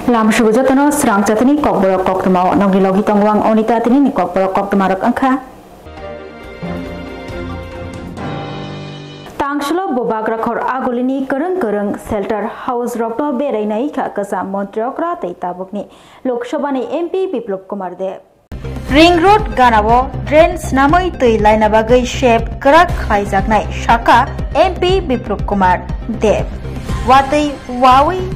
Lam Shugujatano, Srang Chatani, Kokboro Koktamo, Nogi Logitongwang, Onita Tini, Kokboro Koktomarok Anka. Tangshlo Bobagrakhor Agulini, Kurung, Shelter House Rokto Berenai, Kakasa, Montreokra, Tabukni, Lokshobani MP, Biplop Kumar Dev. Ring Road Ganawo, Drain Snamoi Tui Lainabagai Shape, Krak Haizagnai, Shaka, MP, Biplop Kumar Dev. Watai Wawi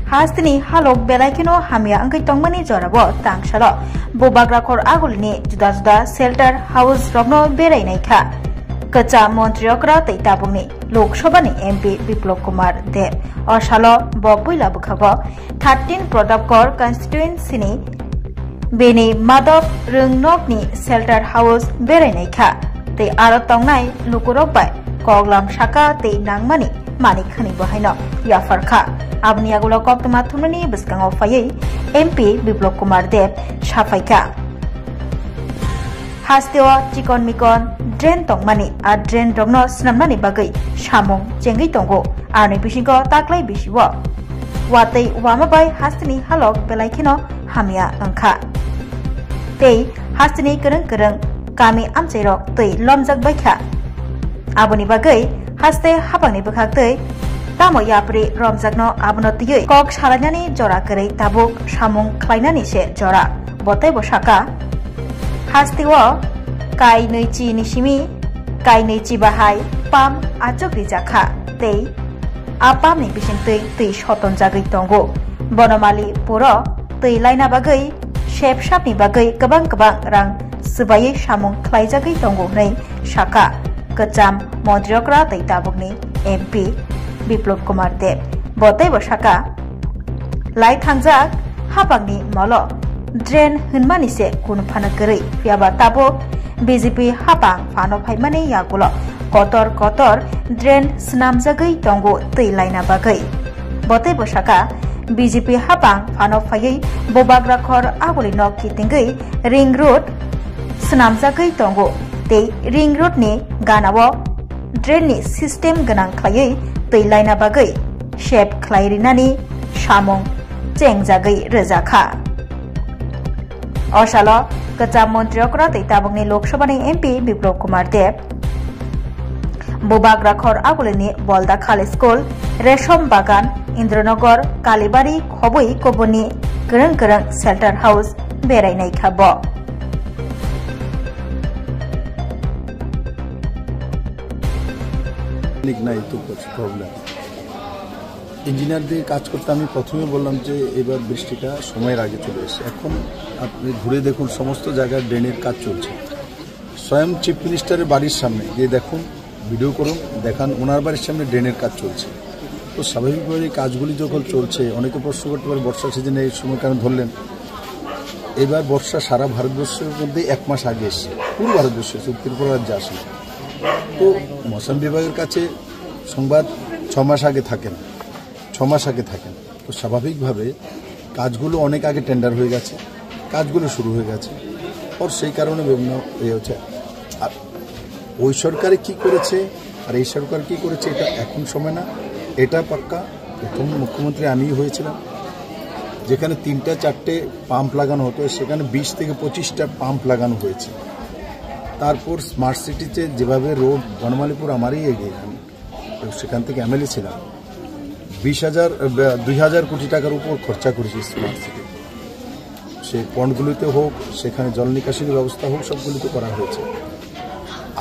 Hastini Halok Belakino Hamia Anki Tongmani Jorabo, Tangshalo, Bobagrakhor Agulini, Juda Shelter House Rokno Berenai. Kacha Montreokra Tabuni, Lok Shobani MP Biplop Kumar Dev, or Shalo Bobula Bukago, 13 Protocol Constituency Beni Madop Rungnokni Shelter House Bereneka, they are Tongnai, Lukurobai, Koglam Shaka, they Nangmani, Mani Kani Bahino, Yafarka, Abniagula Koktomatumani, Biskang of Faye, MP Biplop Kumar Dev, Shafaika. Hasteo, Chikon Mikon, Drain Tongmani, a Drain Dogno, Snamani Bagay, Shamong, Jengi Tongo, Arni Bishigo, Taklay Bishiwa. What they Wamabai, Hastini, Halok, Belakino, Hamia, Anka. They, Hastini Kurung, Kami Amzero, they Lomzak Baka. Abuni Bagay, Haste Habani Bakate, Tamo Yapri, Romzagno, Abonoti, Kok Sharanani, Jora Kare, Tabuk, Shamong, Klainani, Jora, Botebo Shaka. Hastiwa, Kai Noichi Nishimi, Kai Noichi Bahai, Pam, Achokri Jaka, they, Apam Nibishinte, Tish Hoton Jagri Tongo, Bonomali, Puro, Tui Laina Bagay, Shep Shapni Bagay, Kabang Rang, Subaye Shamong, Klaijagri Tongo, Nay, Shaka, Kacham, Montreokra, Tabugni, MP, Biplop Kumar Dev, Botebo Shaka, Light Hanzak, Hapagni, Molo. Drain Hunmanise Kunpanakari, Fiaba Tabo, BJP Hapang, Fano Paimani Yagulo, Kotor, Drain Snamzagai Tongo, Tilaina Bagai. Bote Boshaka, BJP Hapang, Fano Faye, Bobagrakhor Agulino Kitingai, Ring Road, Snamzagai Tongo, Te Ring Road ni Ganawo, Drain System Ganang Klaye, Tilaina Bagai, Shape Klairinani, Shamong, Jengzagai Rezaka. Oshalo, Kacha Montreokra, Tabugni Lok Shobani MP, Biplop Kumar Dev, Bobagrakhor Agulini, Bolda Khali School, Reshom Bagan, Indranogor, Kalibari, Khobui, Kobuni, Kurung, Shelter House, Berainai Khabo. Problem. ইঞ্জিনিয়ারদের কাজ করতে আমি প্রথমে বললাম যে এবার বৃষ্টিটা সময়ের আগে চলে এসেছে। এখন আপনি ঘুরে দেখুন সমস্ত জায়গায় ড্রেনের কাজ চলছে। স্বয়ং চিফ মিনিস্টারের বাড়ির সামনে গিয়ে দেখুন, ভিডিও করুন, দেখান ওনার বাড়ির সামনে ড্রেনের কাজ চলছে। তো স্বাভাবিকভাবে কাজগুলি যখন চলছে অনেকে প্রশ্ন করতে পারে বর্ষা সিজনে এই সময় কেন ধরলেন। এবার বর্ষা সারা ভারতবর্ষের মধ্যে 1 মাস আগে এসছে, পুরো ভারতবর্ষে, ত্রিপুরা রাজ্যে আসে। তো মৌসুম বিভাগের কাছে সংবাদ 6 মাস আগে থাকেন, 6 মাস আগে থাকেন। তো স্বাভাবিকভাবে কাজগুলো অনেক আগে টেন্ডার হয়ে গেছে, কাজগুলো শুরু হয়ে গেছে। আর সেই কারণে বিভিন্ন হচ্ছে। আর ওই সরকারে কি করেছে আর এই সরকার কি করেছে এটা এখন সময় না, এটা পাক্কা। প্রথম মুখ্যমন্ত্রী আমি হয়েছিলাম, যেখানে 3-4টে পাম্প লাগানো হতো সেখানে 20 থেকে 25টা পাম্প লাগানো হয়েছে। তারপর স্মার্ট সিটিতে যেভাবে রোড, বনমালীপুর আমারই এগিয়ে, সেখান থেকে এমএলএ ছিলাম। 20,000 কোটি টাকার উপর খরচা করেছি স্মার্ট সিটি। সে পয়েন্টগুলিতে হোক, সেখানে জল নিকাশির ব্যবস্থা হোক, সবগুলিতে করা হয়েছে।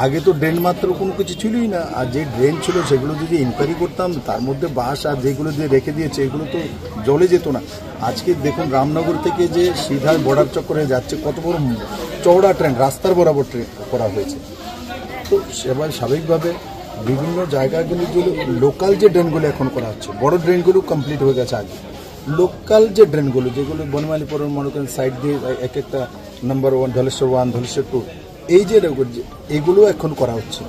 আগে তো ড্রেন মাত্র কোনো কিছু ছিলই না, আর যে ড্রেন ছিল সেগুলো যদি ইনকোয়ারি করতাম, তার মধ্যে বাঁশ আর যেগুলো দিয়ে রেখে দিয়েছে এগুলো তো জলে যেত না। আজকে দেখুন রামনগর থেকে যে সিধা বর্ডার চক্করে যাচ্ছে, কত বড় চওড়া ট্রেন, রাস্তার বরাবর ট্রেন করা হয়েছে। তো সেবার স্বাভাবিকভাবে বিভিন্ন জায়গাগুলি লোকাল যে ড্রেনগুলো এখন করা হচ্ছে, বড় ড্রেনগুলো কমপ্লিট হয়ে গেছে আগে। লোকাল যে ড্রেনগুলো যেগুলো বনমালীপুরের মনে করেন সাইড দিয়ে এক একটা নাম্বার 1, ধলেশ্বর 1, ধলেশ্বর 2, এই যে এগুলো এখন করা হচ্ছে।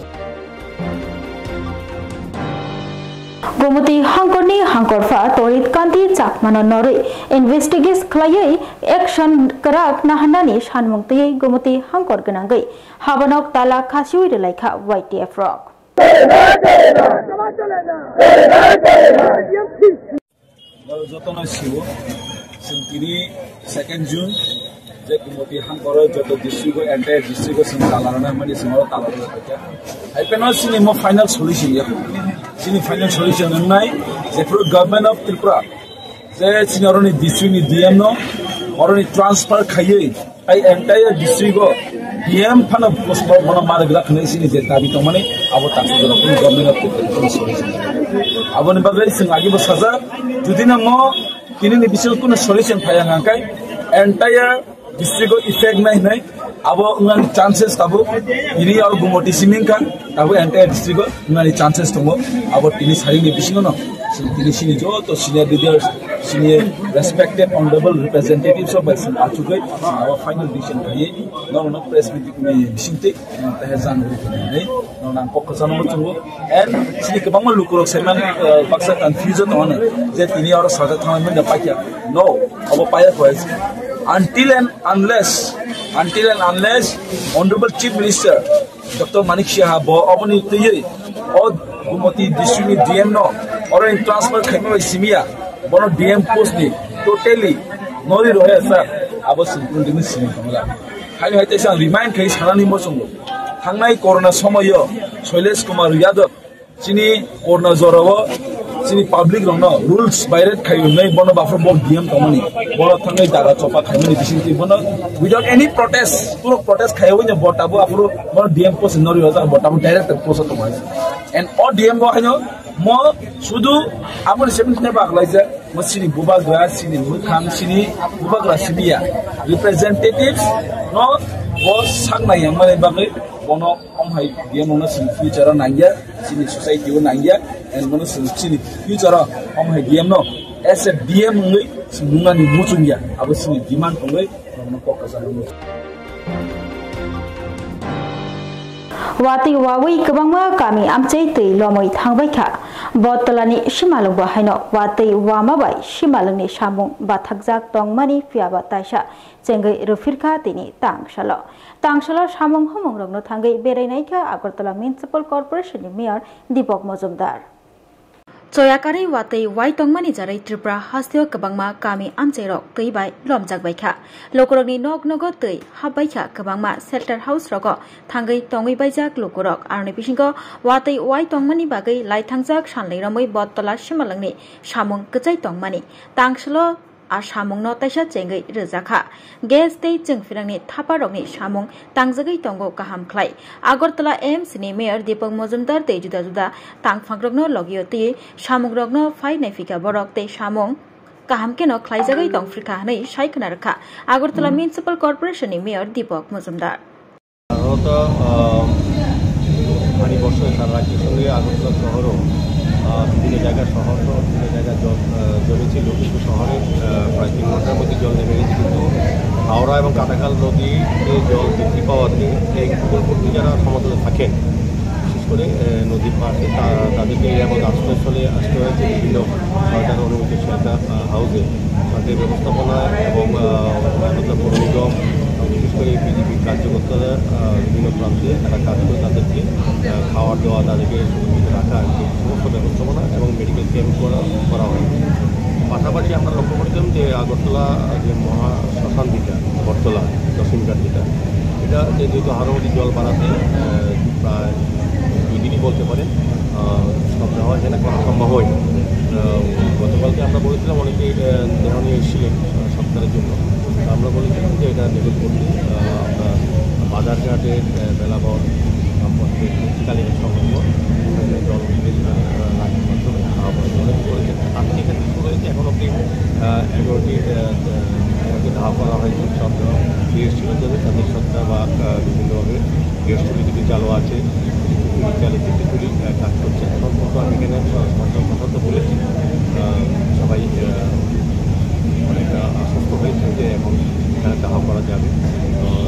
Gomoti Hangkorni Hangkorfa Torit Kanti Chakmano Nori Investigates Klayai Action Karak Nahanani Shanmungti Gomoti Hangkor Ganangai Habanok Tala Kashui Laika YTF Rock. যতন সিও তিনি 2 জুন যে গুমতি হাঙ্কর যত ডিস্ট্রিক্ট এন্টায়ার ডিস্ট্রিক্ট সিং তালারনা মানে সিংহ তালারনা থাকে হাইপেন সিনি মো ফাইনাল সলিউশন সিনি ফাইনাল সলিউশন নাই যে government of Tripura যে সিনিয়রনি district নি ডিএম নো অরনি ট্রান্সফার খাইয়ে I entire district DM Fanaa post বনা মারে গ্লা খনে সিনি যে দাবি তো মানে আবো তাকসু জন্য গভর্নমেন্ট অফ ত্রিপুরা সলিউশন আবনি বাগে সিং আগিবো সাজা যদি না মো কিনি বিশেষ কোনো সলিউশন ফায়া নাকাই entire district effect nahi abo ngan chances tabo ini or gumoti siming kan tabo entire district ngani chances tomo abo tini sari ni bisingo no tini sini jo to senior leaders senior respected honorable representatives of basin achugai our final decision kai no press meeting ni bisinte ta hazan nei no nang pokkosan mo chungo and sini kebang lukurok seman baksa confusion on je tini or sada thamen da pakya no abo paya kois until and unless Honorable Chief Minister Dr. Manik Shah bo oboni tiye or gumoti district DM no or in transfer khame simia bono DM post ni totally nori rohe sir abo simpul dini sini kamala hali haite sa remind kai sanani mo songo hangnai corona somoyo Shailesh Kumar Yadav chini corona jorowo sini public rong no rules বাইরে খাইও নাই বনো বাফর বক DM কমনি বড় থাঙ্গাই দাগা চপা খাইনি বিসিনতি বনো without any protest পুরো প্রটেস্ট খাইও না বটাবো আফরো বনো ডিএম পোস্ট নরি হজা বটাবো ডাইরেক্ট পোস্ট তো মাইছে এন্ড অ ডিএম বো হাইনো মো শুধু আপনি 17 নে বাগলাইছে মো সিনি বুবাগ্রা সিনি মুখাম সিনি বুবাগ্রা সিবিয়া রিপ্রেজেন্টেটিভস নো বো সাংনাই আমারে বাগে bono omhai dia mono sin future nangya sini society o nangya and mono sini future omhai dia no as a dm ngai sunga ni muchungya abo sini demand ngai mono focus on wati wawi kabangma kami amchei tei lomoi thangbai kha botolani shimalung ba haino wati wama bai shimalungni samung bathakjak tongmani fiaba taisa cengai rufirkha tini tangsalo samung homong rogno thangai berainai kha Agartala Municipal Corporation ni Mayor Deepak Majumdar Choyakari watei wai tongmani jarai Tripura hasteo kabangma kami amcherok tei bai lomjak bai kha lokorokni nok nogo tei habbai kha kabangma shelter house rogo thangai tongui baijak lokorok arni bisingo watei wai tongmani bagai laithangjak sanlei ramoi Bottola Shimalungni samung kchai tongmani tangsalo আর সামং ন তাইসা চেঙ্গৈ রোজাখা gas tei जोंफिरांनि थापारokni samung tangjagai tongo kaham khlai Agartala AMC ni Mayor Deepak Majumdar tei juda juda tangphangrokno logio tei samungrokno phai naifika borok tei samung kaham keno khlaijagai tongfrikha hanai saikona rakha Agartala Municipal Corporation ni Mayor Deepak Majumdar পানি বর্ষণ সারা রাজ্যের সঙ্গে আগরতলা শহরও বিভিন্ন জায়গায় শহর বিভিন্ন জায়গায় জল জমেছিল কিন্তু শহরে প্রায় 3 ঘন্টার মধ্যে জল নেমে গেছে কিন্তু হাওড়া এবং কাটাখাল নদীতে জল বৃদ্ধি পাওয়াতে এই উপকূলবর্তী যারা সমতলে থাকেন বিশেষ করে নদীর পাশে তাদেরকে এমন আশ্রয়স্থলে আসতে হয়েছে বিভিন্ন সরকার অনুমোদিত শেল্টার হাউসে তাদের ব্যবস্থাপনা এবং আগরতলা পৌর নিগম বিশেষ করে বিজেপির কার্যকর্তারা বিভিন্ন প্রান্তে তারা কাজ করে তাদেরকে খাওয়ার দেওয়া তাদেরকে সুরক্ষিত রাখা সমস্ত ব্যবস্থাপনা এবং মেডিকেল ক্যাম্প করা হয় পাশাপাশি আমরা লক্ষ্য করতাম যে আগরতলা যে মহা শ্মশান যেটা বটতলা দশমীঘাট যেটা এটা যেহেতু হারমতি জল বাড়াতে প্রায় 2 দিনই বলতে পারেন সব দেওয়া এখানে করা সম্ভব হয়নি গতকালকে আমরা বলেছিলাম অনেকে দেহ নিয়ে এসেছিলেন সপ্তাহের জন্য আমরা বলেছিলাম যে এটা নিবেদন করতে আমরা বাজারঘাটের বেলাবর শীতকালীন সংগ্রহ জল লাইনের মাধ্যমে অনেক করেছেন আর্থিক ক্ষেত্রে শুরু হয়েছে এখন অব্দি 11টি ধাওয়া করা হয়েছে সব গেস্ট হিসেবে তাদের সত্তা বা বিভিন্নভাবে গেস্ট যদি চালু আছে চালু চিত্রগুলি কাজ করছে এখন কিন্তু আমি এখানে সরকার কথা তো বলেছি সবাই অনেকটা আশ্বস্ত হয়েছে যে এখন এখানে দাহ করা যাবে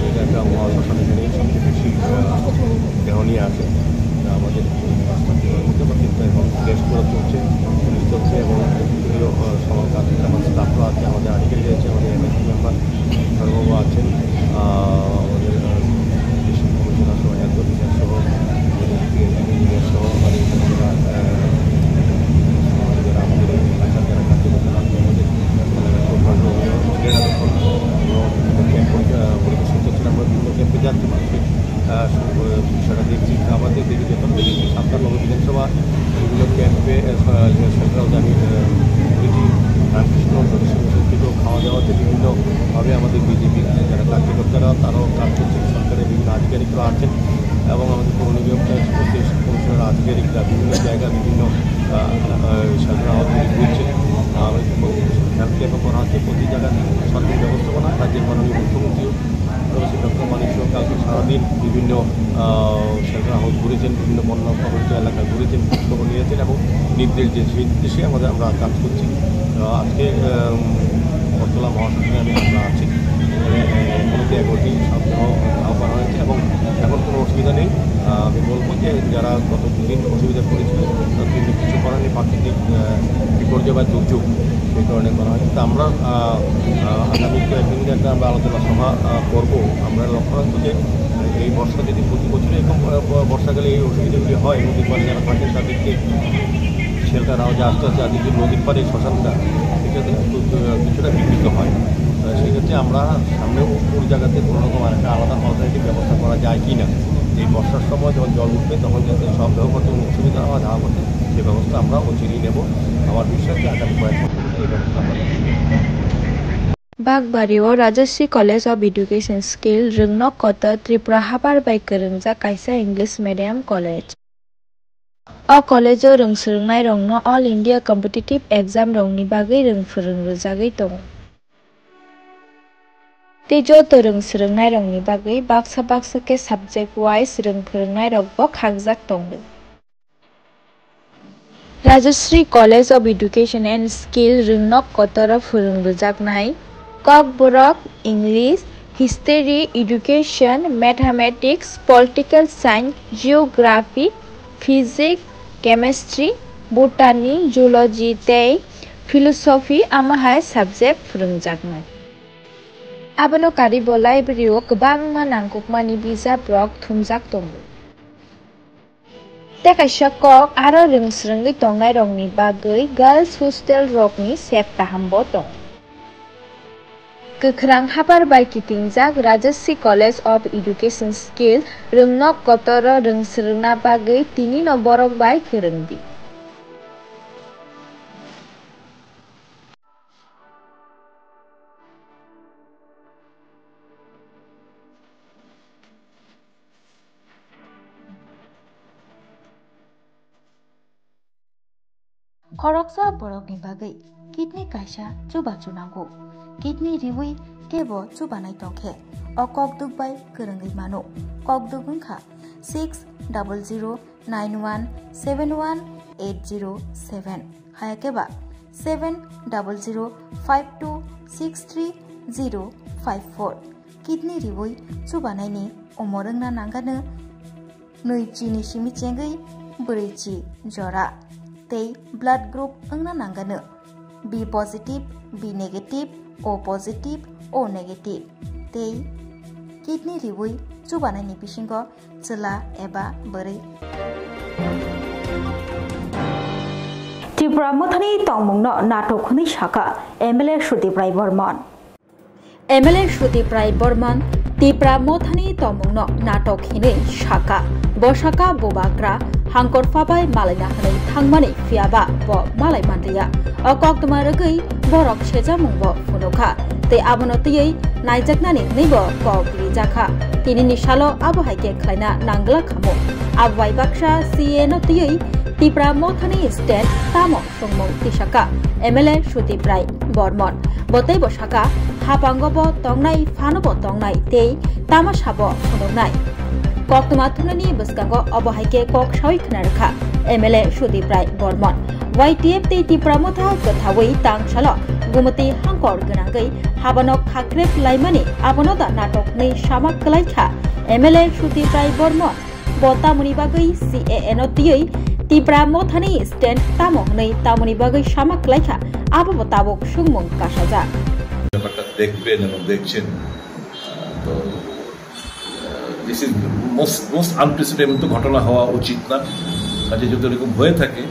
এটা একটা মহাশ্মশান এখানে সবচেয়ে বেশি দেহ নিয়ে আসে আমাদের মধ্যে বা চিন্তা এবং টেস্ট করা চলছে পুলিশ চলছে এবং সবার কাছে আমার স্টাফরা আছে আমাদের আর্টিকেল রয়েছে আমাদের এমএসি মেম্বার সর্ববাবু আছেন আমাদের ডিস্ট্রিক্ট কমিশনার সহ হেলথ অফিসার সহ ইঞ্জিনিয়ার সহ আমাদের শেল্টার হাউসে আমি ঘুরেছি। রামকৃষ্ণ থেকেও খাওয়া দাওয়াতে বিভিন্নভাবে আমাদের বিজেপি যারা কার্যকর্তারা তারাও কাজ করছেন, সরকারের বিভিন্ন আধিকারিকরা আছেন এবং আমাদের পৌর নিগম কমিশনার আধিকারিকরা বিভিন্ন জায়গায় বিভিন্ন শেল্টার হাউস ঘুরছেন। হেলথ ক্যাম্পও করা হচ্ছে প্রতি জায়গায় সরকারি ব্যবস্থাপনা। রাজ্যের মাননীয় মুখ্যমন্ত্রীও ডক্টর মানিক কালকে সারাদিন বিভিন্ন শেল্টার হাউস ঘুরেছেন, বিভিন্ন বন্যা প্রভাবিত এলাকা ঘুরেছেন, খোঁজখবর নিয়েছেন এবং নির্দেশ দিয়ে সেই নির্দেশে আমরা কাজ করছি। আজকে বটতলা মহাশ্মশানে আমরা আছি, এখানে 11টি সপ্তাহ আহ্বান হয়েছে এবং এখন কোনো অসুবিধা নেই। আমি বলবো যে যারা গত দুদিন অসুবিধা করেছিল তার কিন্তু কিছু করার নেই, প্রাকৃতিক বিপর্যয় বা দুর্যোগ সেই কারণে করা হয়। কিন্তু আমরা আগামী কয়েকদিন একটা আমরা আলোচনা সভা করবো। আমরা লক্ষ্য রাখবো যে এই বর্ষা যদি প্রতি বছর এরকম বর্ষাকালে এই অসুবিধাগুলি হয়, নদীর পাড়ে যারা থাকেন তাদেরকে শেল্টার হাউসে আস্তে আস্তে আজকে নদীর পাড়ে শ্মশানটা সেটাতে কিছুটা বিঘ্নিত হয়। সেক্ষেত্রে আমরা সামনেও ওই জায়গাতে কোনো রকম আরেকটা আলাদা অল্টারনেটিভ ব্যবস্থা করা যায় কি না, এই বর্ষার সময় যখন জল উঠবে তখন যাতে সব ব্যবহার করতে কোনো অসুবিধা হয় যাওয়া করতে সে ব্যবস্থা আমরা অচিরেই নেব। আমার বিশ্বাস যে আগামী কয়েক বছর এই ব্যবস্থা আমরা Bagbario Rajashri College of Education Skill Rungnog Kota Tripura Habar by Kerungja Kaisa English Medium College. O college o rungsrungnai rongno All India Competitive Exam rongni bagui rungfurungrujagui tongo. Tejo to rungsrungnai rongni bagui baksa baksa ke subject wise rungfurungnai rokbo khangjak tongo. Rajashri College of Education and Skill Rungnog Kotara Furungrujaknai Kok Borok English, History, Education, Mathematics, Political Science, Geography, Physics, Chemistry, Botany, Zoology, tei Philosophy amahai subject furungjaknai. Abono karibo library o kwbangma nangkukmani bijap rok thumjak tongo. Tekaisa kok aro rungsrungui tongnai rokni bagui girls hostel rokni septahambo tong. Kwkrang habar bai kitingjak Rajashri College of Education Skill Rungnog Kotara rungsrungna bagui tini no borok bai kwrungdi. Koroksa borokni bagui kidney kaisa chuba chunango. Kidney riwi kebo chubanai tongkhe o kokduk bai kwrungui mano. Kokduk wngkha 6000917180 hayakeba 7005263054. Kidney riwi chubanaini omorungna nangano 2 chini simi chengui 4 chi jora. Tei blood group wngna nangano B positive, B negative, O positive, O negative. Tei kidney riwi chubanaini bisingo chela eba bwrui. Tripura Mothani tongmungno natok khuni saka MLA Sudeep Rai Burman. MLA Sudeep Rai Burman Tripura Mothani tongmungno natok hinui saka bosaka bobakra hangkor fabai malaina hanai thangmani fiaba bo malai mandriya o kokduma rogui borok sejamung bo phunukha tei abono tiyei naijaknani neibo kokri jakha tinini salo abo haike khlaina nangla khamo abai baksa CA no tiyei Tripura Mothani stand tamo songmung tisaka MLA Sudeep Rai Burman botei bosaka hapango bo tongnai phano bo tongnai tei tamasabo phunuknai Kokduma thunani bwskango abo haike kok sawi khnarakha MLA Sudeep Rai Burman YTF tei Tripura Motha gothawi tangsalo gumati hangkor gwnangui habanok khakrep laimani abono da natok nei samak klaikha MLA Sudeep Rai Burman botamuni bagui CAA no tiyei Tripura Mothani stand tamo nei tamuni bagui samak klaikha abo botabok sungmung kasaja ব্যাপারটা দেখবেন এবং দেখছেন তো this is most unprecedented ঘটনা হওয়া উচিত না, কাজে যদি এরকম হয়ে থাকে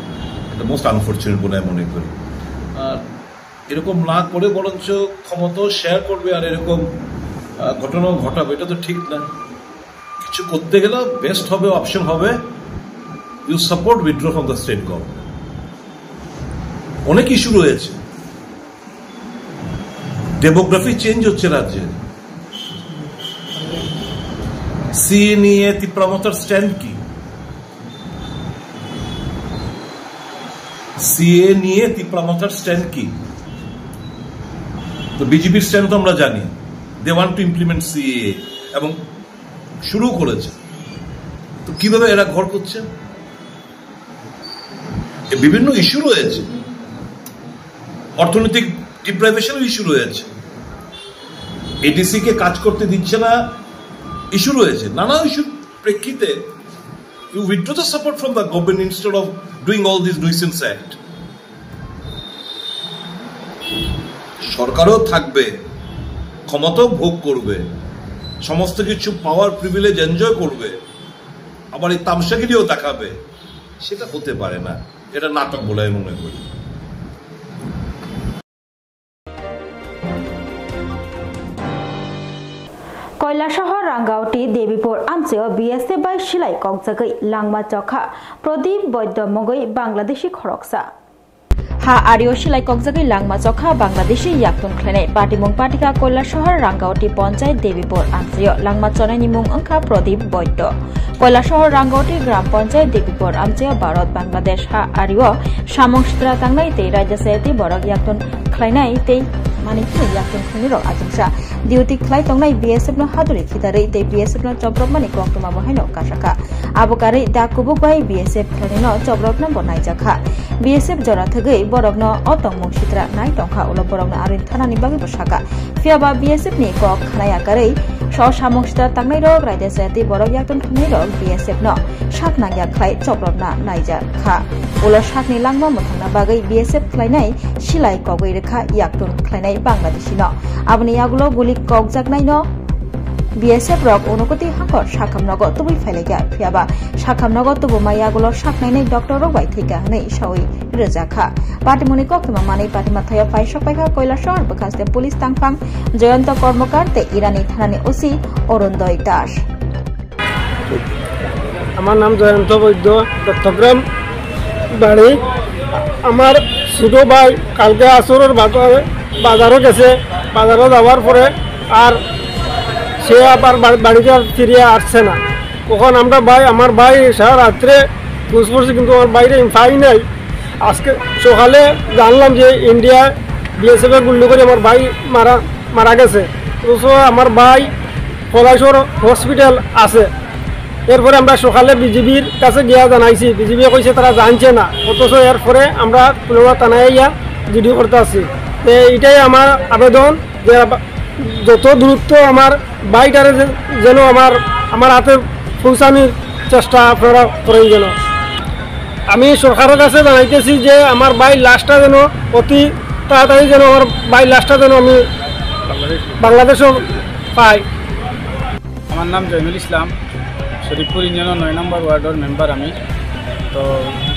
এটা মোস্ট আনফর্চুনেট বলে আমি মনে করি। আর এরকম না করে বরঞ্চ ক্ষমতাও শেয়ার করবে আর এরকম ঘটনাও ঘটাবে, এটা তো ঠিক না। কিছু করতে গেলে বেস্ট হবে, অপশন হবে you support withdraw from the state government. অনেক ইস্যু রয়েছে। ডেমোগ্রাফি চেঞ্জ হচ্ছে রাজ্যে। সিএ নিয়ে তীব্রমতার স্ট্যান্ড কি? সিএ নিয়ে তীব্রমতার স্ট্যান্ড কি? তো বিজেপির স্ট্যান্ড তো আমরা জানি, they want to implement CA এবং শুরু করেছে। তো কিভাবে এরা ঘর করছে? বিভিন্ন ইস্যু রয়েছে, অর্থনৈতিক ডিপ্রাইভেশন ইস্যু রয়েছে, এডিসি কে কাজ করতে দিচ্ছে না ইস্যু রয়েছে, নানা ইস্যুর প্রেক্ষিতে you withdraw the support from the government instead of doing all this nuisance act. সরকারও থাকবে, ক্ষমতাও ভোগ করবে, সমস্ত কিছু পাওয়ার প্রিভিলেজ এনজয় করবে, আবার এই তামসাগিরিও দেখাবে, সেটা হতে পারে না। এটা নাটক বলে আমি মনে করি। কৈলাসহর রাঙ্গাউটি দেবীপুর আমচেও বিএসএফ বাই সিলাই ককজাগৈ লাংমা চখা প্রদীপ বৈদ্য মগৈ Bangladeshi খরকসা ha ario silai kokjagai langma chokha bangladeshi yaktun khlainai patimung patika Kailashahar Rangauti panchayat Debipur আমচেও langma chonai mung angkha প্রদীপ বৈদ্য কৈলাসহর রাঙ্গাউটি গ্রাম panchayat Debipur আমচেও Bharat Bangladesh ha ario samongshtra tangnai tei rajya sayati borok yaktun khlainai tei maniki yaktun khuniro ajingsa diuti khlai tongnai BSF no haduri khidarei tei BSF no chobrokmani koktuma bohaino kasaka abokari da kubuk bai BSF khlaini no chobrokna bonai jakha BSF jora thagei borok no otong mungsitra nai tongkha ulo borok no arin thanani bagi bosaka fiaba BSF ni kok khanaya karei so samongshtra tangnai rok rajya sayati borok yaktun khunai rok BSF no saknangya khlai chobrokna naija kha ulo sakni langma mothangna bagai BSF khlainai silai kogoi rekha yaktun khlainai Bangladeshi no aboni yagulo guli kokjaknai no BSF rok onokoti hangor sakamnogo tubui phailaika phiaba sakamnogo tubu mayagulo saknainai doctor rok bai thika hanei sawi rejakha patimoni koktuma manei patimathaya paisok paikha Kailashahar bakaste police tangphang Jayanta কর্মকার তে ইরানি থানানি OC অরুণদয় Das. আমার নাম জয়ন্ত বৈদ্য, চট্টগ্রাম বাড়ি। আমার ছোট ভাই কালকে আসরের বাজারও গেছে, বাজারও যাওয়ার পরে আর সে আবার বাড়িতে ফিরে আসছে না। তখন আমরা আমার ভাই সারা রাত্রে খোঁজ করছি, কিন্তু আমার বাইরে পাই নাই। আজকে সকালে জানলাম যে ইন্ডিয়া BSF গুলি করে আমার ভাই মারা গেছে। অথচ আমার ভাই কৈলাসহর হসপিটাল আছে। এরপরে আমরা সকালে বিজেপির কাছে গিয়া জানাইছি, বিজেপি কইছে তারা জানছে না। অথচ এরপরে আমরা পুলওয়া থানায় ইয়া জিডি করতে আসছি। এটাই আমার আবেদন যে যত দ্রুত আমার বাইটারে যেন আমার হাতে পৌঁছানোর চেষ্টা আপনারা করেন। যেন আমি সরকারের কাছে জানাইতেছি যে আমার বাই লাশটা যেন অতি তাড়াতাড়ি যেন আমার বাই লাশটা যেন আমি বাংলাদেশও পাই। আমার নাম জয়নুল ইসলাম, শরীফপুর ইউনিয়নের 9 নম্বর ওয়ার্ডের মেম্বার আমি। তো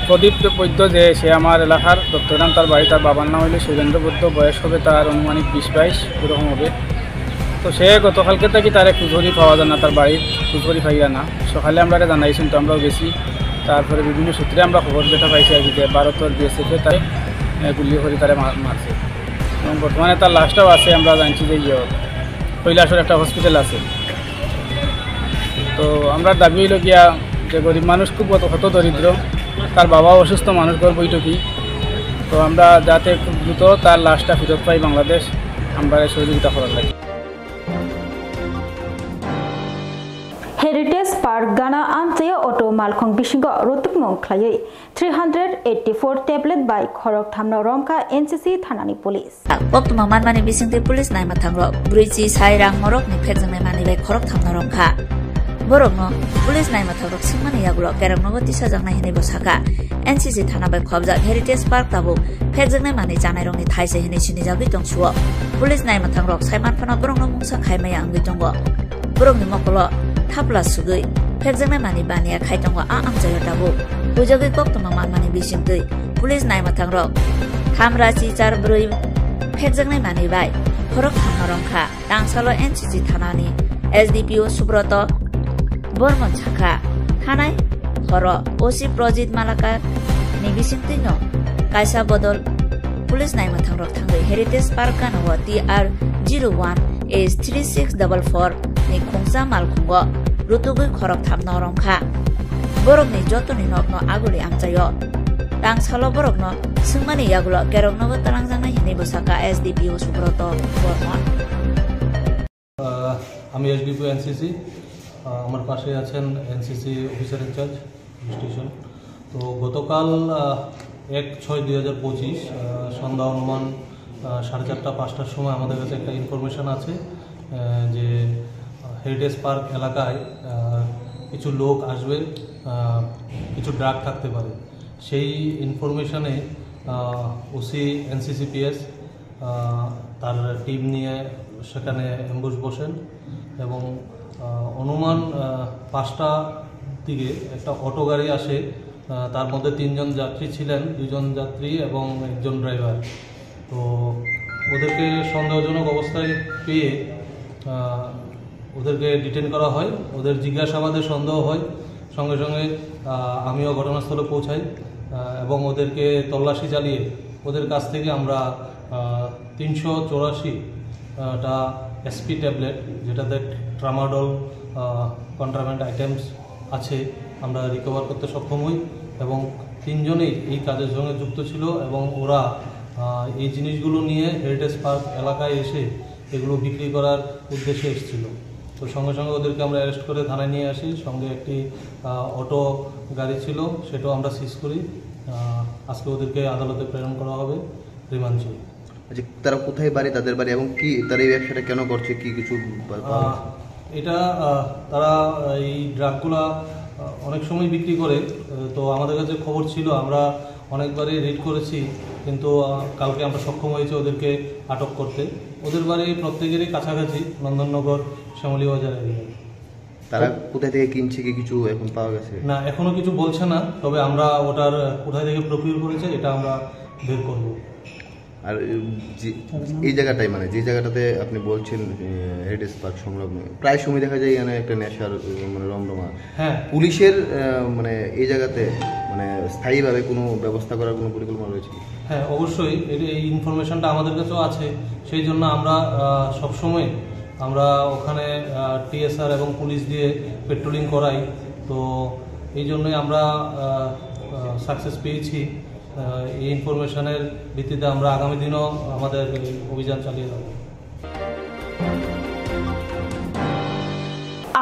প্রদীপ বৈদ্য যে সে আমার এলাকার দত্তগ্রাম, তার বাড়ি, তার বাবার নাম হইলে শৈলেন্দ্র বৈদ্য, বয়স হবে তার অনুমানিক 20-22 এরকম হবে। তো সে গতকালকে থেকে তার খুঁজরি পাওয়া যায় না, তার বাড়ির খুঁজরি পাইয়া না। সকালে আমরা জানাইছেন, তো আমরাও গেছি। তারপরে বিভিন্ন সূত্রে আমরা খবর যেটা পাইছি আর কি যে ভারতের BSF তাই গুলি করে তারা মারছে এবং বর্তমানে তার লাশটাও আছে। আমরা জানছি যে কৈলাসহর একটা হসপিটাল আছে। তো আমরা দাবি হইল গিয়া যে গরিব মানুষ খুব কত দরিদ্র, তার বাবাও অসুস্থ মানুষ, ঘর বৈঠকি। তো আমরা যাতে খুব দ্রুত তার লাশটা ফেরত পাই বাংলাদেশ, আমরা সহযোগিতা করার লাগে। Heritage Park Gana Amcheo Auto Malkhong Bisingo Rotukmong Khlai 384 tablet by Khorok Thamna Romka NCC Thanani Police. Boktumang manmani bisingte police nai mathangro bruiji sairang morok ni phekjangnai mani bai Khorok Thamna Romka. Borokno police nai mathagrok singmani yagulo kerangnogo tisajangnai hinai bosaka NCC Thana bai khobjak Heritage Park tabo phekjangnai mani janai rongni thaise hinai sinijagui tongsuo. Police nai mathangrok saiman phana borokno mungsa khaimaya angui tongo. Borokni mokolo Thapla sugui phekjangnai mani baniya khaitongo a amchayo tabo bujagui koktuma manmani bisingtui police nai mathangrok thamrachi 4-4 phekjangnai mani bai Khorok Thamna Romka tangsalo NCC Thanani SDPO Subroto Bormon Chakha Thanai Khoro OC Projit Malaka ni bisingtui no kaisa bodol police नायमाथांग्रक थांगै heritage park गानाव TR01 H3644 ni khongsa malkhungo rutugui khorok thamna rongkha borokni jotoni nokno aguli amchayo tang salo borokno singmani yagulo keroknogo talangjana hini bosaka SDPO Subroto Bormon আমি SDPO NCC আমার পাশে আছেন NCC officer in charge station তো গতকাল 1/6/2025 সন্ধ্যা অনুমান 4:30-5টার সময় আমাদের কাছে একটা ইনফরমেশন আছে যে হেরিটেজ পার্ক এলাকায় কিছু লোক আসবে কিছু ড্রাগ থাকতে পারে সেই ইনফরমেশনে ওসি NCCPS তার টিম নিয়ে সেখানে অ্যাম্বুশ বসেন এবং অনুমান 5টা দিকে একটা অটো গাড়ি আসে তার মধ্যে 3জন যাত্রী ছিলেন 2জন যাত্রী এবং একজন ড্রাইভার তো ওদেরকে সন্দেহজনক অবস্থায় পেয়ে ওদেরকে ডিটেইন করা হয় ওদের জিজ্ঞাসাবাদে সন্দেহ হয় সঙ্গে সঙ্গে আমিও ঘটনাস্থলে পৌঁছাই এবং ওদেরকে তল্লাশি চালিয়ে ওদের কাছ থেকে আমরা 384টা SP ট্যাবলেট যেটাতে ট্রামাডল কন্ট্রাব্যান্ড আইটেমস আছে আমরা রিকভার করতে সক্ষম হই এবং 3জনেই এই কাজের সঙ্গে যুক্ত ছিল এবং ওরা এই জিনিসগুলো নিয়ে হেরিটেজ পার্ক এলাকায় এসে এগুলো বিক্রি করার উদ্দেশ্যে এসেছিল তো সঙ্গে সঙ্গে ওদেরকে আমরা অ্যারেস্ট করে থানায় নিয়ে আসি সঙ্গে একটি অটো গাড়ি ছিল সেটাও আমরা সিজ করি আজকে ওদেরকে আদালতে প্রেরণ করা হবে রিমান্ডে আচ্ছা তারা কোথায় বাড়ি তাদের বাড়ি এবং কি তারা এই ব্যবসাটা কেন করছে কি কিছু এটা তারা এই ড্রাগগুলা অনেক সময় বিক্রি করে তো আমাদের কাছে খবর ছিল আমরা অনেকবারই রিড করেছি কিন্তু কালকে আমরা সক্ষম হয়েছে ওদেরকে আটক করতে ওদের বাড়ি প্রত্যেকেরই কাছাকাছি নন্দননগর শ্যামলী বাজার এরিয়ায় তারা কোথায় থেকে কিনছে কি কিছু এখন পাওয়া গেছে না এখনো কিছু বলছে না তবে আমরা ওটার কোথায় থেকে প্রকিউর করেছে এটা আমরা বের করব আর এই জায়গাটাই মানে যে জায়গাটাতে আপনি বলছেন হেরিটেজ পার্ক সংলগ্ন প্রায় সময় দেখা যায় এখানে একটা নেশার মানে রমরমা হ্যাঁ পুলিশের মানে এই জায়গাতে মানে স্থায়ীভাবে কোনো ব্যবস্থা করার কোনো পরিকল্পনা রয়েছে হ্যাঁ অবশ্যই এই ইনফরমেশনটা আমাদের কাছেও আছে সেই জন্য আমরা সবসময় আমরা ওখানে TSR এবং পুলিশ দিয়ে পেট্রোলিং করাই তো এই জন্যই আমরা সাকসেস পেয়েছি এই ইনফরমেশনের ভিত্তিতে আমরা আগামী দিনও আমাদের অভিযান চালিয়ে যাব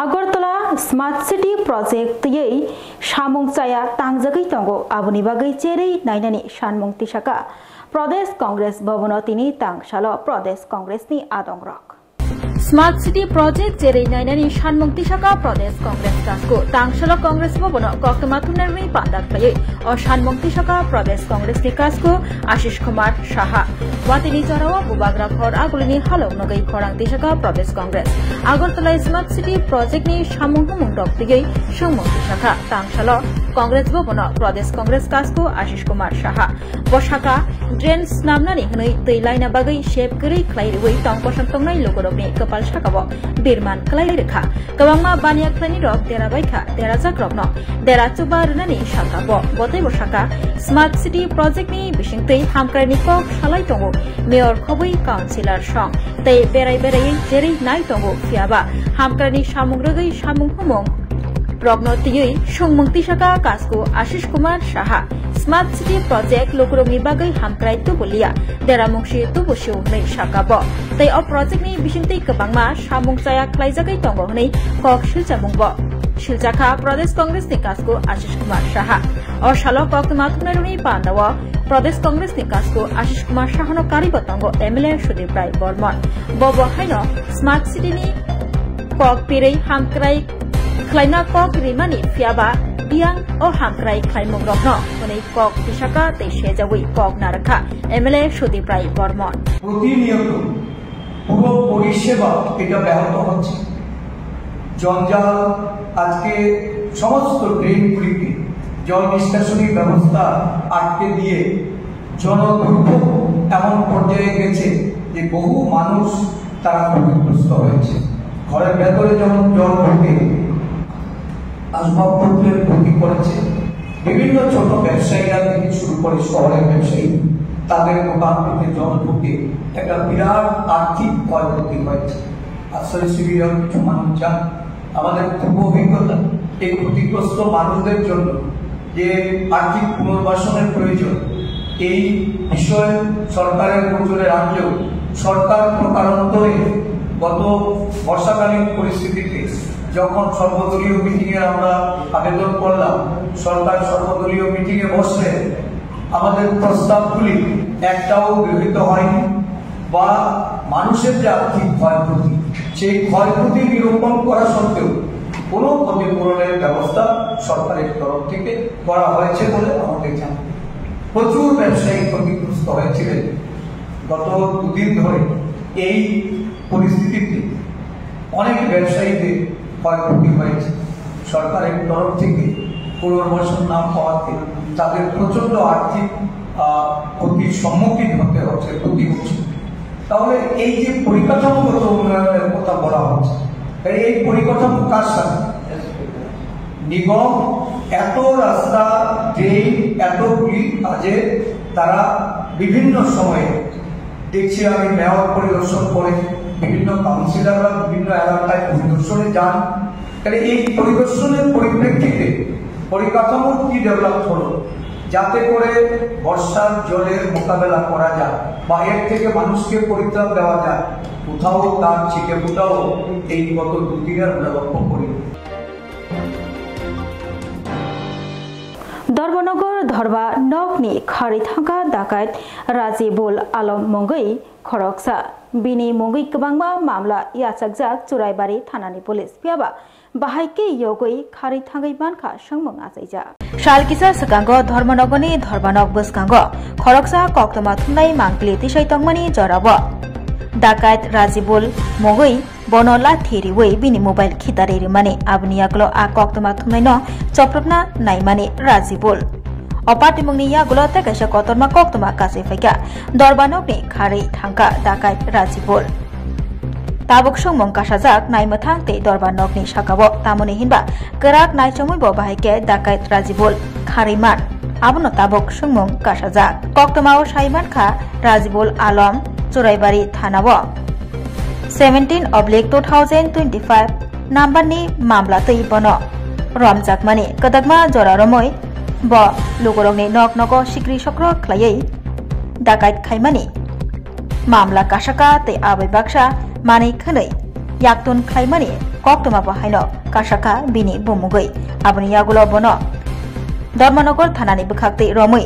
আগরতলা স্মার্ট সিটি প্রজেক্ট এই সামংচায়া তাংজাগৈ তঙ্গো আবুনি বাগৈ চেरै नायनानि सानमुं तिसाका प्रदेश कांग्रेस भवन तिनि तांगसालो प्रदेश कांग्रेसनि आदंग्रक स्मार्ट सिटी प्रोजेक्ट जेरै नायनानि सानमुं तिसाका प्रदेश कांग्रेस कासको तांगसालो कांग्रेस भवन कक्तमाथुननि पान्दाख्लायै अ सानमुं तिसाका प्रदेश कांग्रेसनि कासको आशिष कुमार साहा वातिनि जरावा बुबाग्रा घर आगुलिनि हालौनगै खरां तिसाका प्रदेश कांग्रेस আগরতলা স্মার্ট সিটি প্রজেক্টनि सामुं मुंडक तिगै सुमुं तिसाका तांगसालो कांग्रेस भवन प्रदेश कांग्रेस कासको आशिष कुमार साहा बसाका ड्रेन्स नामनानि हनै दै लायना बागै शेप गरै ख्लाइरै तंपसं तंनाय लोगरकनि कपाल साकाबो बिरमान खलाय रेखा गबांमा बानिया ख्लाइनि रक देरा बायखा देरा जाग्रबनो देरा चुबा रुनानि साकाबो बतै बसाका स्मार्ट सिटी प्रोजेक्टनि बिसिंतै हामक्राइनि कक सालाय दंगो मेयर खबै काउन्सिलर सं तै बेराय बेरायै जेरै नाय दंगो फियाबा हामक्राइनि सामुंग्रगै सामुं हुमुं रगनतियै सुंमुं तिसाका कासको Ashish Kumar Saha smart city project लोकरंनि बागै हामक्राइ तुबुलिया देरामुंसि तुबुसिउ नै साकाबो तै अ प्रोजेक्टनि बिसिंतै गोबांमा सामुंचाया ख्लाइजागै दंगो हनै कक सिलजामुंबो सिलजाखा प्रदेश कांग्रेसनि कासको आशिष कुमार साहा अ सालो कक्तमाथुननि पान्दाव प्रदेश कांग्रेसनि कासको आशिष कुमार साहानो कारिबो दंगो MLA सुदीप राय बर्मन बबो हायनो स्मार्ट सिटीनि कक पिरै हामक्राइ ख्लाइना कक रिमानि फियाबा बियां ओ हामक्राइ ख्लाइमुं रगनो हनै कक तिसाका तै सेजावै कक नारखा MLA सुदीप राय बर्मन প্রতিনিয়ত পুরো পরিষেবা এটা ব্যাহত হচ্ছে জঞ্জাল আজকে সমস্ত ড্রেনগুলিতে জল নিষ্কাশনী ব্যবস্থা আটকে দিয়ে জনদুর্ভোগ এমন পর্যায়ে গেছে যে বহু মানুষ তারা ক্ষতিগ্রস্ত হয়েছে ঘরের ভেতরে যেমন জল ঢুকে আসবাবপত্রের ক্ষতি করেছে বিভিন্ন ছোট ব্যবসায়ীরা থেকে শুরু করে শহরের ব্যবসায়ী তাদের ভোগান্তিতে জল ঢুকে একটা বিরাট আর্থিক ক্ষয়ক্ষতি হয়েছে। আশ্রয় শিবিরের কিছু মানুষ যান, আমাদের পূর্ব অভিজ্ঞতা এই ক্ষতিগ্রস্ত মানুষদের জন্য যে আর্থিক পুনর্বাসনের প্রয়োজন, এই বিষয়ে সরকারের নজরে রাখলেও সরকার প্রকারান্তরে গত বর্ষাকালীন পরিস্থিতিতে যখন সর্বদলীয় মিটিংয়ে আমরা আবেদন করলাম, সরকার সর্বদলীয় মিটিংয়ে বসলে আমাদের প্রস্তাবগুলি একটাও গৃহীত হয়নি, বা মানুষের যে আর্থিক ক্ষয়ক্ষতি সেই ক্ষয়ক্ষতি নিরূপণ করা সত্ত্বেও কোনো ক্ষতিপূরণের ব্যবস্থা সরকারের তরফ থেকে করা হয়েছে বলে আমাদের জানা। প্রচুর ব্যবসায়ী ক্ষতিগ্রস্ত হয়েছিলেন। গত দুদিন ধরে এই পরিস্থিতিতে অনেক ব্যবসায়ীদের ক্ষয়ক্ষতি হয়েছে। সরকারের তরফ থেকে পুনর্বাসন না পাওয়াতে তাদের প্রচন্ড আর্থিক ক্ষতির সম্মুখীন হতে হচ্ছে, ক্ষতি হচ্ছে। তাহলে এই যে পরিকাঠামোগত উন্নয়নের কথা বলা হচ্ছে, এই পরিকাঠামো কার সাথে? নিগম এত রাস্তা, ড্রেন, এতগুলি কাজে তারা বিভিন্ন সময়ে দেখছি, আমি মেয়র পরিদর্শন করে বিভিন্ন কাউন্সিলররা বিভিন্ন এলাকায় পরিদর্শনে যান। তাহলে এই পরিদর্শনের পরিপ্রেক্ষিতে পরিকাঠামো কি ডেভেলপ হলো যাতে করে বর্ষার জলের মোকাবেলা করা যায় বা এর থেকে মানুষকে পরিত্রাণ দেওয়া যায়, কোথাও তার ছিটে ফোটাও এই গত দুদিনের লক্ষ্য করি। ধর্মনগর ধরবা নকনি খারিথাঙ্কা ডাকাत राजिबुल आलम मंगै खरकसा बिनि मंगै गोबांबा मामला याचकजाक चुराइबारि थानानि पुलिस पियाबा बाहायके योगै खारिथांगै बानखा संमं आजाइजा सालकिसा सकांगो धर्मनगरनि धर्मानग बसकांगो खरकसा कक्तमा थुमनाय मांगलि तिसाइ तंगमानि जराबो डाकात राजिबुल मंगै bono lathiri wei bini mobile khitari mani abni yaklo a koktoma thumnaino choprokna naimani Rajibul opati mungni yagulo te kaisa kotorma koktoma kase faika dorbanokni khari thangka dakai Rajibul tabuk songmong kasajak naimathang te dorbanokni sakabo tamoni hinba kerak naichomui bo bahaike dakai Rajibul khariman abono tabuk songmong kasajak koktoma o saiman kha Rajibul Alam Churaibari thanabo 17/2025 नाम्बारनि मामला तै बनो रमजाकमानि कदकमा जरारमय ब लोगरंनि नक नक सिक्रि सक्र खलायै डाकात खायमानि मामला कासाका तै आबै बाक्सा मानै खनै याक्तुन खायमानि कक्तमा बाहायनो कासाका बिनि बमुगै आबनि यागुलो बनो धर्मनगर थानानि बखाक्तै रमै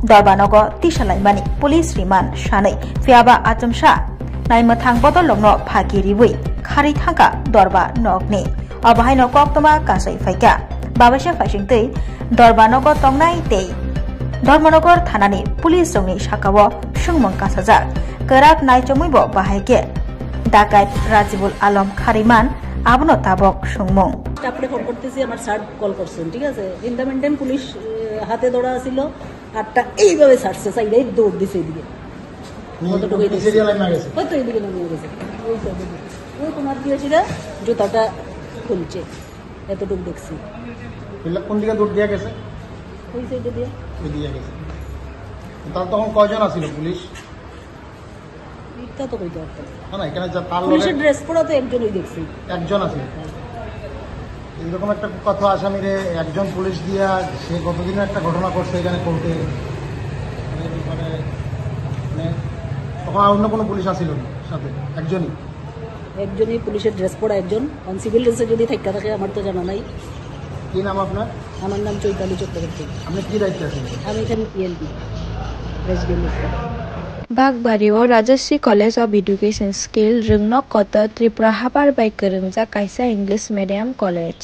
दरबानगर तिसालायमानि पुलिस रिमान्ड सानै फियाबा आचमसा नाइमथां बदलनो फागिरिबै खारि थांका दरबा नगनि अबाहायनो कक्तमा कासै फाइका बाबासा फाइसिंतै दरबा नग तंनाय तै धर्मनगर थानानि पुलिस रंनि साकावो सुंमं कासाजाक केराक नाइचमुइबो बाहायके डाकात राजिबुल आलम खारिमान आबनो ताबक सुंमं স্টাফে ফোন করতেছি আমার স্যার কল করছেন ঠিক আছে ইন দ্য মেনটেন পুলিশ হাতে দৌড়া ছিল আটটা এইভাবে ছাড়ছে সাইডে দৌড় দিছে এদিকে তোমার কি হয়েছিল জুতাটা খুলছে এতটুকু দেখছি কোন দিকে দৌড় দিয়ে গেছে ওই সাইডে দিয়ে গেছে তার তখন কয়জন আছিল পুলিশ এটা তো কইতে পারতাম না এখানে যা তার পুলিশের ড্রেস পরা তো একজনই দেখছি একজন আছে এরকম একটা কথা আসামিরে একজন পুলিশ দিয়া সে গতদিনের একটা ঘটনা করছে এখানে কোর্টে মানে তখন অন্য কোনো পুলিশ আসিল সাথে একজনই পুলিশের ড্রেস পরা একজন অন সিভিল ড্রেসে যদি থাকা থাকে আমার তো জানা নাই কি নাম আপনার আমার নাম চৈতালি চক্রবর্তী আপনি কি দায়িত্বে আছেন আমি এখানে পিএলবি রেজিডেন্ট बागबारियाव Rajshree college of education skill रोंनक कत त्रिपुरा हाबार बाय गोरोंजा कायसा इंग्लिश मीडियम कलेज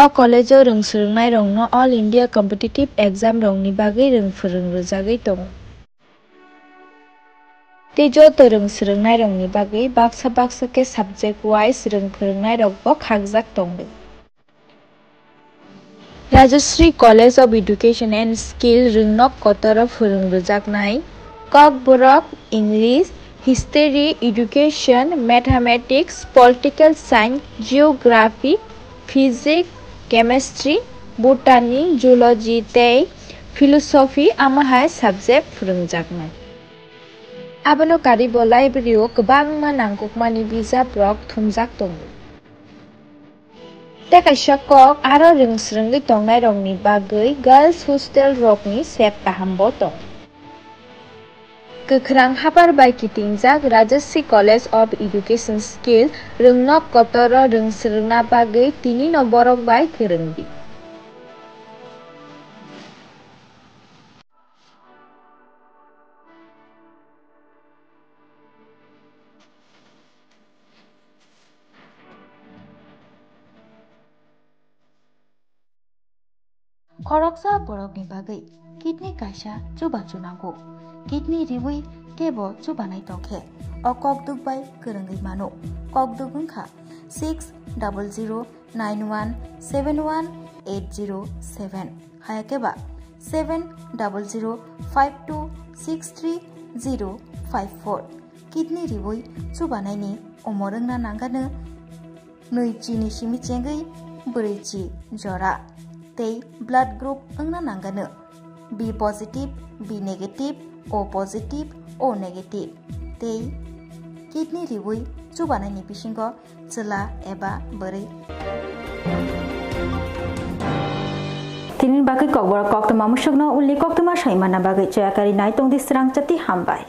अ कलेजाव रोंसोलोंनाय रंनो ऑल इंडिया कम्पिटिटिव एग्जाम रंनि बागै रोंफोरोंजागै दं तेजो रोंसोलोंनाय रंनि बागै बाक्सा के सब्जेक्ट वाइज रोंफोरोंनाय रंबो खागजाक दं Rajshree college of education and skill रोंनक कतर फोरोंजागनाय Kokborok English history education mathematics political science geography physics chemistry botany zoology तै philosophy amahai subject phurungjaknai. Abono karibo library o kwbangma nangkukmani bijap rok thumjak tongo. Tei kaisa kok aro rungsrungui tongnai rokni bagui girls hostel rokni sep kahambo tong. Kwkrang habar bai kitingjak Rajashri College of Education Skill rungno kotoro rungsrungna bagui tini no borok bai kwrwngdi. Koroksa borokni bagui kidney kaisa chuba chunango. Kidney riwi kebo chubanai tongkhe o kokduk bai kwrwngui mano. Kokduk wngkha 6000917180 hayakeba 7005263054. Kidney riwi chubanaini omorungna nangano 2 chini simi chengui 4 chi jora. Tei blood group wngna nangano B positive, B negative, O positive, O negative. Tei kidney riwi chubanaini bisingo chela eba bwrwi. Tinin bagui kokbor koktoma musukno uli koktoma saimana bagui chayakari nai tongdi srang chati hambai.